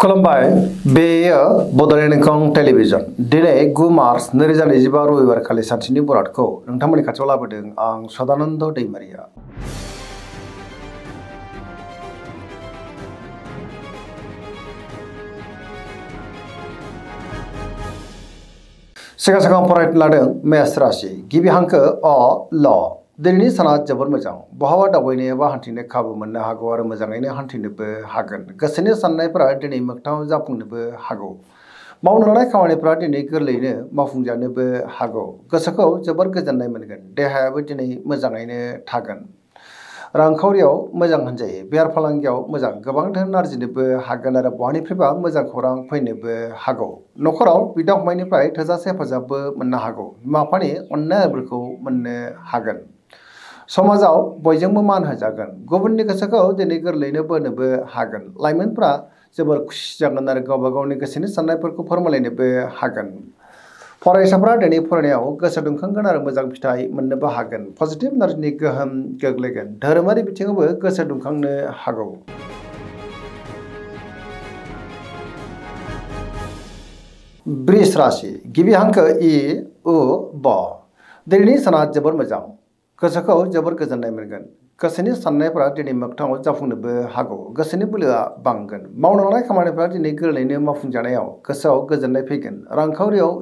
खुलुमबाय बेयो बड'लेण्ड इंखं टेलिभिजन दिनै 9 मार्च 2025 रबिबार खालि सानसेनि बरादखौ नोंथांमोननि खाथियाव लाबोदों आं सदानन्द दैमारिया। सिगां फरायनो लादों मेष राशि गिबि हांखो अ ल दिनैनि साना जोबोर मोजां बहाबा दावबायनो एबा हान्थिनो खाबु मोननो हागौ आरो मोजाङैनो हान्थिनोबो हागोन। गोसोनि साननायफोरा दिनै मोगथाङाव जाफुंनोबो हागौ। मावनो लानाय खामानिफोरा दिनै गोरलैयैनो मावफुंजानोबो हागौ। गोसोखौ जोबोर गोजोननाय मोनगोन। देहायाबो दिनै मोजाङैनो थागोन। रांखावरियाव मोजां होनजायो। बेफार फालांगियाव मोजां गोबां धोन आरजिनोबो हागोन आरो बहानिफ्रायबा मोजां खौरां फैनोबो हागौ। न'खराव बिदा फंबायनिफ्राय थोजासे हेफाजाबबो मोननो हागौ। बिमा बिफानि अननायफोरखौ मोननो हागोन। समाजाव बयजोंबो मान होजागोन। गुबुननि गोसोखौ दिनै गोरलैयैनो बोनोबो हागोन। लाइमोनफ्रा जोबोर खुसि जागोन आरो गावबा गावनि गोसोनि साननायफोरखौ फोरमायलायनोबो हागोन। फरायसाफ्रा दिनै फरायनायाव गोसो दुंखांगोन आरो मोजां फिथाइ मोननोबो हागोन। पजिटिभ एनार्जिनि गोहोम गोग्लैगोन। धोरोमारि बिथिङावबो गोसो दुंखांनो हागौ। वृष राशि गिबि हांखो इ उ ब दिनैनि साना जोबोर मोजां। गोसोखौ जोबोर गोजोननाय मोनगोन। गोसोनि साननायफोरा दिनै मोगथाङाव जाफुंनोबो हागौ। गोसोनि बोलोआ बांगोन। मावनो लानाय खामानिफोरा दिनै गोरलैयैनो मावफुंजानायाव गोसोआव गोजोननाय फैगोन। रांखावरियाव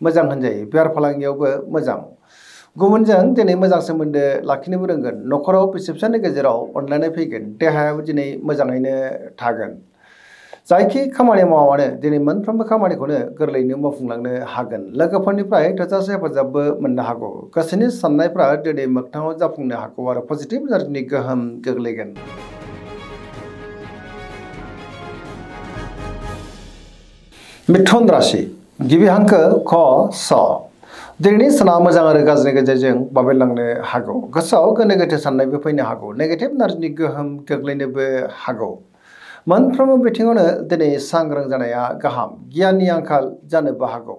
मोजां होनजायो। बेफार फालांगियावबो मोजां। गुबुनजों दिनै मोजां सोमोन्दो लाखिनोबो रोंगोन। न'खराव बिसि फिसायनि गेजेराव अनलायनाय फैगोन। देहायाबो दिनै मोजाङैनो थागोन। जायखि खामानि मावानो दिनै मोनफ्रोमबो खामानिखौनो गोरलैयैनो मावफुंलांनो हागोन। लोगोफोरनिफ्राय थोजासे हेफाजाबबो मोननो हागौ। गोसोनि साननायफ्रा दिनै मोगथाङाव जाफुंनो हागौ आरो पजिटिभ एनार्जिनि गोहोम गोग्लैगोन। मिथुन राशि गिबि हांखो ख स दिनैनि साना मोजां आरो गाज्रिनि गेजेरजों बाबेनलांनो हागौ। गोसोआव गोनो गोथो साननायबो फैनो हागौ। नेगेटिभ एनार्जिनि गोहोम गोग्लैनोबो हागौ। मोनफ्रोमबो बिथिङावनो दिनै सांग्रां जानाया गाहाम। गियाननि आंखाल जानोबो हागौ।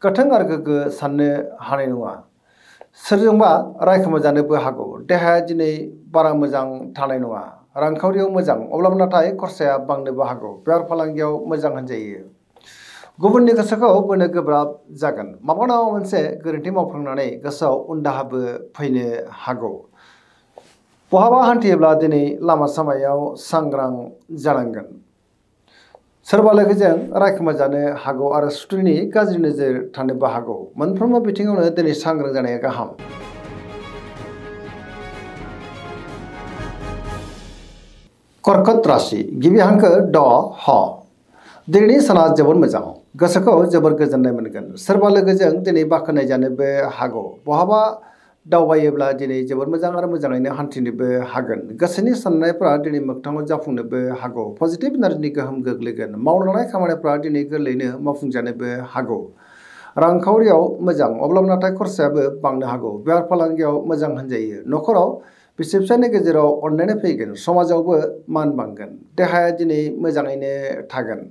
गोथों आरो गोग्गो साननो हानाय नङा। सोरजोंबा रायखोमाजानोबो हागौ। देहाया दिनै बारा मोजां थानाय नङा। रांखावरियाव मोजां अब्लाबो नाथाय खरसाया बांनोबो हागौ। बेफार फालांगियाव मोजां होनजायो। गुबुननि गोसोखौ बोनो गोब्राब जागोन। माबा नङा मोनसे गोरोन्थि मावफ्लांनानै गोसोआव उनदाहाबो फैनो हागौ। बहाबा हान्थियोब्ला दिनै लामा सामायाव सांग्रां जानांगोन। सोरबा लोगोजों रायखोमाजानो हागौ आरो सुथुरनि गाज्रि नोजोर थानोबो हागौ। मोनफ्रोमबो बिथिङावनो दिनै सांग्रां जानाया गाहाम। कर्कट राशि गिबि हांखो ड ह दिनैनि साना जोबोर मोजां। गोसोखौ जोबोर गोजोननाय मोनगोन। सोरबा लोगोजों दिनै बाख्नाय जानोबो हागौ। बहाबा दावबायोब्ला दिनै जोबोर मोजां आरो मोजाङैनो हान्थिनोबो हागोन। गोसोनि साननायफ्रा दिनै मोगथाङाव जाफुंनोबो हागौ। पजिटिभ एनार्जिनि गोहोम गोग्लैगोन। मावनो लानाय खामानिफ्रा दिनै गोरलैयैनो मावफुंजानोबो हागौ। रांखावरियाव मोजां अब्लाबो नाथाय खरसायाबो बांनो हागौ। बेफार फालांगियाव मोजां होनजायो। न'खराव बिसि फिसायनि गेजेराव अनलायनाय फैगोन। समाजावबो मान बांगोन। देहाया दिनै मोजाङैनो थागोन।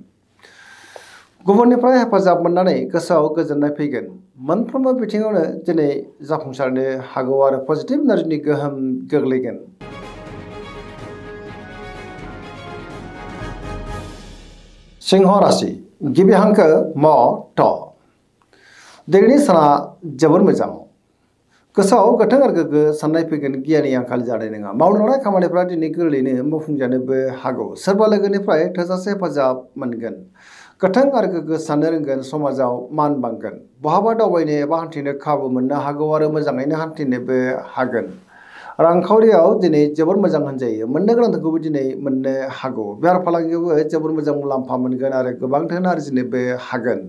गुबुननिफ्राय हेफाजाब मोननानै गोसोआव गोजोननाय फैगोन। मोनफ्रोमबो बिथिङावनो दिनै जाफुंसारनो हागौ आरो पजिटिभ एनार्जिनि गोहोम गोग्लैगोन। सिंह राशि गिबि हांखो म थ दिनैनि साना जोबोर मोजां। गोसोआव गोथों आरो गोग्गो साननाय फैगोन। गियाननि आंखाल जानाय नङा। मावनो लानाय खामानिफ्रा दिनै गोरलैयैनो मावफुंजानोबो हागौ। सोरबा लोगोनिफ्राय थोजासे हेफाजाब मोनगोन। गोथों आरो गोग्गो साननो रोंगोन। समाजाव मान बांगोन। बहाबा दावबायनो एबा हान्थिनो खाबु मोननो हागौ आरो मोजाङैनो हान्थिनोबो हागोन। रांखावरियाव दिनै जोबोर मोजां होनजायो। मोननो गोनांखौबो दिनै मोननो हागौ। बेफार फालांगियावबो जोबोर मोजां मुलाम्फा मोनगोन आरो गोबां धोन आरजिनोबो हागोन।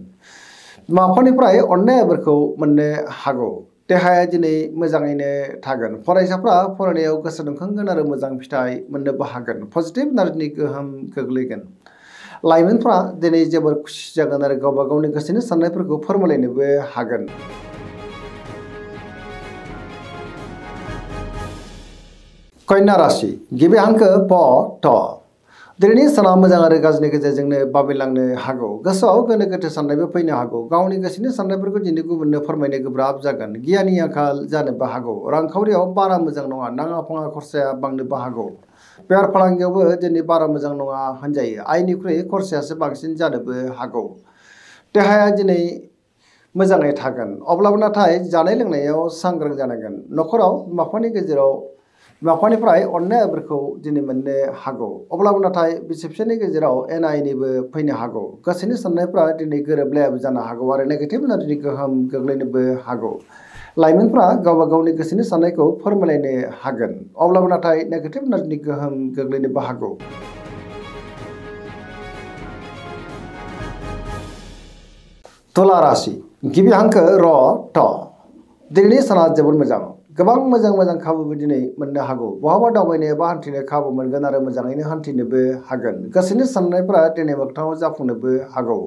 बिमा बिफानिफ्राय अननायफोरखौ मोननो हागौ। देहाया दिनै मोजाङैनो थागोन। फरायसाफ्रा फरायनायाव गोसो दुंखांगोन आरो मोजां फिथाइ मोननोबो हागोन। पजिटिभ एनार्जिनि गोहोम गोग्लैगोन। लाइमोनफ्रा दिनै जोबोर खुसि जागोन आरो गावबा गावनि गोसोनि साननायफोरखौ फोरमायलायनोबो हागोन। कन्या राशि गिबि हांखो प थ दिनैनि साना मोजां आरो गाज्रिनि गेजेरजोंनो बाबेनलांनो हागौ। गोसोआव गोनो गोथो साननायबो फैनो हागौ। गावनि गोसोनि साननायफोरखौ दिनै गुबुननो फोरमायनो गोब्राब जागोन। गियाननि आंखाल जानोबो हागौ। रांखावरियाव बारा मोजां नङा। नाङा फाङा खरसाया बांनोबो हागौ। बेफार फालांगियावबो दिनै बारा मोजां नङा होनजायो। आयनिख्रुइ खरसायासो बांसिन जानोबो हागौ। देहाया दिनै मोजाङै थागोन, अब्लाबो नाथाय जानाय लोंनायाव सांग्रां जानांगोन। न'खराव बिमा-बिफानि गेजेराव बिमा-बिफानिफ्राय अननायफोरखौ दिनै मोननो हागौ, अब्लाबो नाथाय बिसि-फिसायनि गेजेराव एना-एनिबो फैनो हागौ। गोसोनि साननायफ्रा दिनै गोरोबलायाबो जानो हागौ आरो नेगेटिभ एनार्जिनि गोहोम गोग्लैनोबो हागौ। लाइमोनफ्रा गावबा गावनि गोसोनि साननायखौ फोरमायलायनो हागोन, अब्लाबो नाथाय नेगेटिभ एनार्जिनि गोहोम गोग्लैनोबो हागौ। तुला राशि गिबि हांखो र ट। दिनैनि साना जोबोद मोजां, गोबां मोजां खाबुबो दिनै मोननो हागौ। बहाबा दावबायनो एबा हान्थिनो खाबु मोनगोन आरो मोजाङैनो हान्थिनोबो हागोन। गोसोनि साननायफोरा दिनै मोगथाङाव जाफुंनोबो हागौ।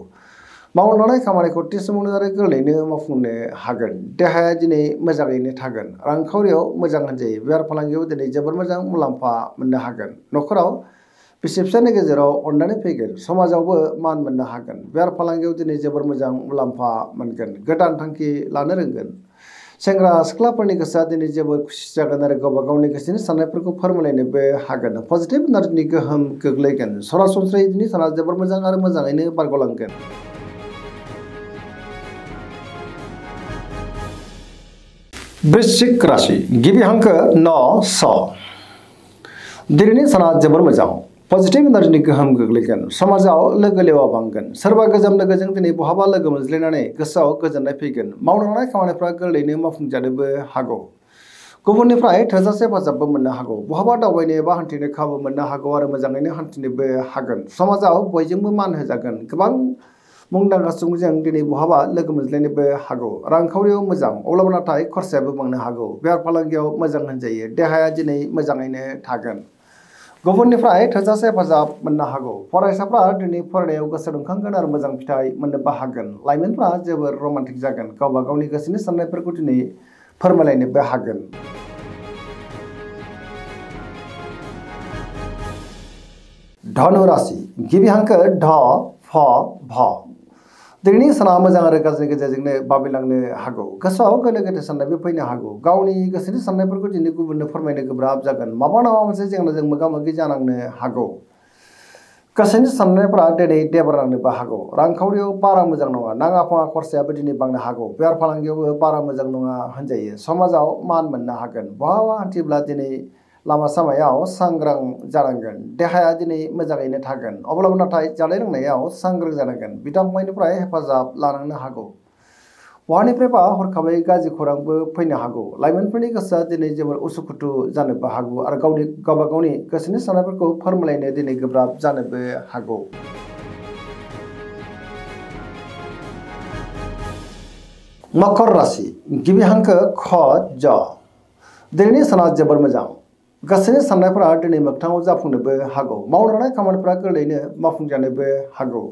मावनो लानाय खामानिखौ थि समावनो आरो गोरलैयैनो मावफुंनो हागोन। देहाया दिनै मोजाङैनो थागोन। रांखावरियाव मोजां होनजायो। बेफार फालांगियाव दिनै जोबोद मोजां मुलाम्फा मोननो हागोन। न'खराव बिसि-फिसायनि गेजेराव अननानै फैगोन। समाजावबो मान मोननो हागोन। बेफार फालांगियाव दिनै जोबोर मोजां मुलाम्फा मोनगोन। गोदान थांखि लानो रोंगोन। सेंग्रा-सिख्लाफोरनि गोसोआ दिनै जोबोर खुसि जागोन आरो गावबा गावनि गोसोनि साननायफोरखौ फोरमायलायनोबो हागोन। पजिटिभ एनार्जिनि गोहोम गोग्लैगोन। सरासनस्रायै दिनै साना जोबोर मोजां आरो मोजाङैनो बारग'लांगोन। वृश्चिक राशि गिबि हांखो न स। दिनैनि साना जोबोर मोजां, पजिटिभ एनार्जिनि गोहोम गोग्लैगोन। समाजाव लोगो लेवा बांगोन। सोरबा गोजाम लोगोजों दिनै बहाबा लोगो मोनज्लायनानै गोसोआव गोजोननाय फैगोन। मावनो लानाय खामानिफ्रा गोरलैयैनो मावफुंजानोबो हागौ। गुबुननिफ्राय थोजासे हेफाजाबबो मोननो हागौ। बहाबा दावबायनो एबा हान्थिनो खाबु मोननो हागौ आरो मोजाङैनो हान्थिनोबो हागोन। समाजाव बयजोंबो मान होजागोन। गोबां मुंदांखा सुबुंजों दिनै बहाबा लोगो मोनज्लायनोबो हागौ। रांखावरियाव मोजां, अब्लाबो नाथाय खरसायाबो बांनो हागौ। बेफार फालांगियाव मोजां होनजायो। देहाया दिनै मोजाङैनो थागोन। गुबुननिफ्राय थोजासे हेफाजाब मोननो हागौ। फरायसाफ्रा दिनै फरायनायाव गोसो दुंखांगोन आरो मोजां फिथाइ मोननोबो हागोन। लाइमोनफ्रा जोबोर रमान्टिक जागोन। गावबा गावनि गोसोनि साननायफोरखौ दिनै फोरमायलायनोबो हागोन। धनु राशि गिबि हांखो ध फ भ। दिनैनि साना मोजां आरो गाज्रिनि गेजेरजोंनो बाबेलांनो हागौ। गोसोआव गोनो-गोथो साननायबो फैनो हागौ। गावनि गोसोनि साननायफोरखौ दिनै गुबुननो फोरमायनो गोब्राब जागोन। माबा नङा मोनसे जेंनाजों मोगा-मोगि जानांनो हागौ। गोसोनि साननायफोरा दिनै देबार नांनोबो हागौ। रांखावरियाव बारा मोजां नङा। नाङा-फाङा खरसायाबो दिनै बांनो हागौ। बेफार फालांगियावबो बारा मोजां नङा होनजायो। समाजाव मान मोननो हागोन। बहाबा हान्थिब्ला दिनै लामा-सामायाव सांग्रां जानांगोन। देहाया दिनै मोजाङैनो थागोन, अब्लाबो नाथाय जानाय लोंनायाव सांग्रां जानांगोन। बिदा-फंबायनिफ्राय हेफाजाब लानांनो हागौ। बहानिफ्रायबा हरखाबै गाज्रि खौरांबो फैनो हागौ। लाइमोनफोरनि गोसोआ दिनै जोबोर उसु-खुथु जानोबो हागौ आरो गावबा गावनि गोसोनि साननायफोरखौ फोरमायलायनो दिनै गोब्राब जानोबो हागौ। मकर राशि गिबि हांखो ख ज। दिनैनि साना जोबोर मोजां। गोसोनि साननायफोरा दिनै मोगथाङाव जाफुंनोबो हागौ। मावनो लानाय खामानिफ्रा गोरलैयैनो मावफुंजानोबो हागौ।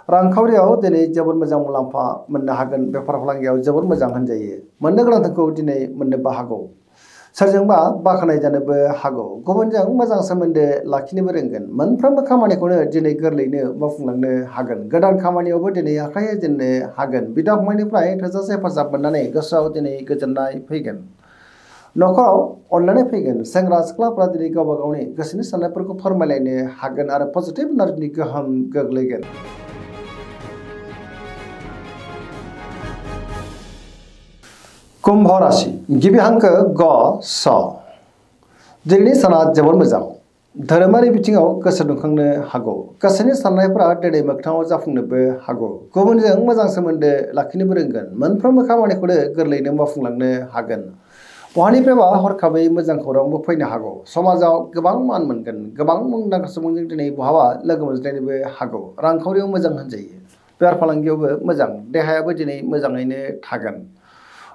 रांखावरियाव दिनै जोबोर मोजां मुलाम्फा मोननो हागोन। बेफार फालांगियाव जोबोर मोजां होनजायो। मोननो गोनां धोनखौ दिनै मोननोबो हागौ। सोरजोंबा बाख्नाय जानोबो हागौ। गुबुनजों मोजां सोमोन्दो लाखिनोबो रोंगोन। मोनफ्रोमबो खामानिखौनो दिनै गोरलैयैनो मावफुंलांनो हागोन। गोदान खामानियावबो दिनै आखाइ होजेननो हागोन। बिदा-फंबायनिफ्राय थोजासे हेफाजाब मोननानै गोसोआव दिनै गोजोननाय फैगोन। न'खराव अननानै फैगोन। सेंग्रा-सिख्लाफ्रा दिनै गावबा गावनि गोसोनि साननायफोरखौ फोरमायलायनो हागोन आरो पजिटिभ एनार्जिनि गोहोम गोग्लैगोन। कुम्भ राशि गिबि हांखो ग स। दिनैनि साना जोबोर मोजां। धोरोमारि बिथिङाव गोसो दुंखांनो हागौ। गोसोनि साननायफोरा दिनै मोगथाङाव जाफुंनोबो हागौ। गुबुनजों मोजां सोमोन्दो लाखिनोबो रोंगोन। मोनफ्रोमबो खामानिखौनो गोरलैयैनो मावफुंलांनो हागोन। बहानिफ्रायबा हरखाबै मोजां खौरांबो फैनो हागौ। समाजाव गोबां मान मोनगोन। गोबां मुंदांखा सुबुंजों दिनै बहाबा लोगो मोनज्लायनोबो हागौ। रांखावरियाव मोजां होनजायो। बेफार फालांगियावबो मोजां। देहायाबो दिनै मोजाङैनो थागोन।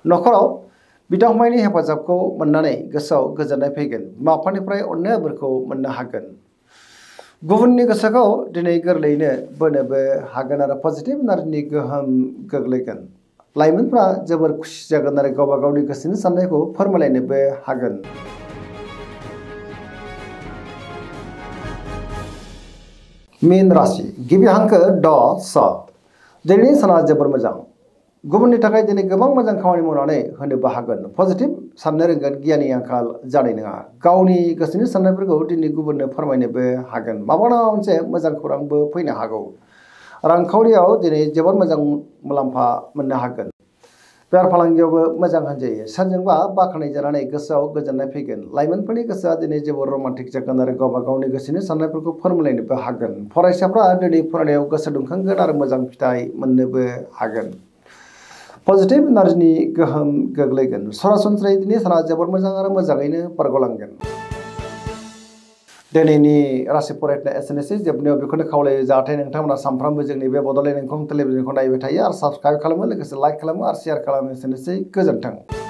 न'खराव बिदा-फंबायनि हेफाजाबखौ मोननानै गोसोआव गोजोननाय फैगोन। बिमा-बिफानिफ्राय अननाय बोरखौ मोननो हागोन। गुबुननि गोसोखौ दिनै गोरलैयैनो बोनोबो हागोन आरो पजिटिभ एनार्जिनि गोहोम गोग्लैगोन। लाइमोनफ्रा जोबोर खुसि जागोन आरो गावबा गावनि गोसोनि साननायखौ फोरमायलायनोबो हागोन। मीन राशि गिबि हांखो ड स। दिनैनि साना जोबोर मोजां। गुबुननि थाखाय दिनै गोबां मोजां खामानि मावनानै होनोबो हागोन पजिटिभ साननो रोंगोन गियाननि आंखाल जानाय नङा गावनि गोसोनि साननायफोरखौ दिनै गुबुननो फोरमायनोबो हागोन माबा मोनसे मोजां खौरांबो फैनो हागौ रांखावरियाव दिनै जोबोद मोजां मुलाम्फा मोननो हागोन बेफार फालांगियावबो मोजां होनजायो सोरजोंबा बाख्नाय जानानै गोसोआव गोजोननाय फैगोन लाइमोनफोरनि गोसोआ दिनै जोबोद रमान्टिक जागोन आरो गावबा गावनि गोसोनि साननायफोरखौ फोरमायलायनोबो हागोन फरायसाफ्रा दिनै फरायनायाव गोसो दुंखांगोन आरो मोजां फिथाइ मोननोबो हागोन पजिटिभ एनार्जिनि गोहोम गोग्लैगोन सरासनस्रायै दिनै साना जोबोद मोजां आरो मोजाङैनो बारग'लांगोन दिनैनि राशि फरायनाय एसेनोसै जोबनायाव बेखौनो खावलायो जाहाथे नोंथांमोना सानफ्रामबो जोंनि बे बड'लेण्ड इंखं टेलिभिजनखौ नायबाय थायो आरो साबस्क्राइब खालामो लोगोसे लाइक खालामो आरो शेयार खालामो एसेनोसै गोजोन्थों